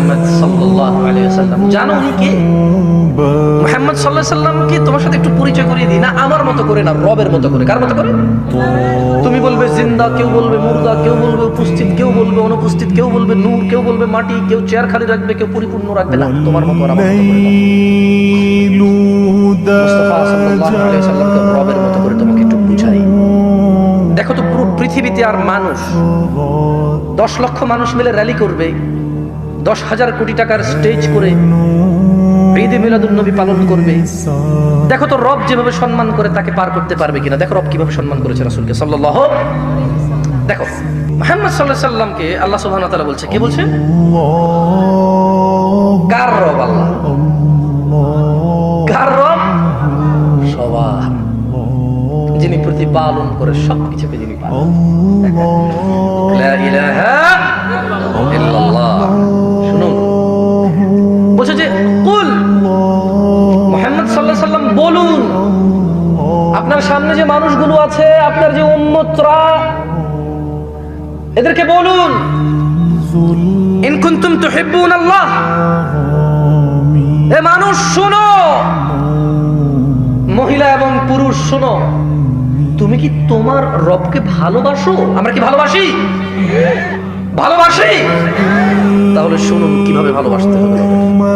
মুহাম্মদ সাল্লাল্লাহু আলাইহি ওয়াসাল্লাম। জানো উনি কে? মুহাম্মদ সাল্লাল্লাহু আলাইহি ওয়াসাল্লাম কি তোমার সাথে একটু পরিচয় করিয়ে দিই? না, আমার মতো করে না, রবের মতো করে। কার মতো করে? তুমি বলবে জিন্দা, কেউ বলবে মুর্দা, কেউ বলবে উপস্থিত, কেউ বলবে অনুপস্থিত, কেউ বলবে নূর, কেউ বলবে মাটি, কেউ চেয়ার খালি রাখবে, কেউ পরিপূর্ণ রাখবে। না, তোমার মতো আর আমার মতো করে দাও। মুস্তাফা সাল্লাল্লাহু আলাইহি ওয়াসাল্লামকে রবের মতো করে তোমাকে একটু বুঝাই। দেখো তো, পুরো পৃথিবীতে আর মানুষ 10 লক্ষ মানুষ মিলে র্যালি করবে, 10,000 কোটি টাকার স্টেজ করে ঈদে মিলাদুন নবী পালন করবে। দেখো তো রব যেভাবে সম্মান করে তাকে পার করতে পারবে কিনা। দেখো রব কিভাবে সম্মান করেছে রাসূলকে সাল্লাল্লাহু। দেখো মুহাম্মদ সাল্লাল্লাহু আলাইহি ওয়াসাল্লামকে আল্লাহ সুবহানাহু ওয়া তাআলা বলছে, কে বলছে? কার রব? আল্লাহ। কার রব? সবার, যিনি প্রতিপালন করে সবকিছুকে, যিনি পালন। লা ইলাহা ইল্লাল্লাহ। শুনুন, বলছে যে কুল, মুহাম্মদ সাল্লাল্লাহু আলাইহি ওয়াসাল্লাম বলুন, আপনার সামনে যে মানুষগুলো আছে, আপনার যে উম্মতরা, এদেরকে বলুন, ইন কুনতুম তুহিব্বুনাল্লাহ, এ মানুষ শোনো, মহিলা এবং পুরুষ শোনো, তুমি কি তোমার রবকে ভালোবাসো? আমরা কি ভালোবাসি? ভালোবাসি। তাহলে শুনুন কিভাবে ভালোবাসতে হবে।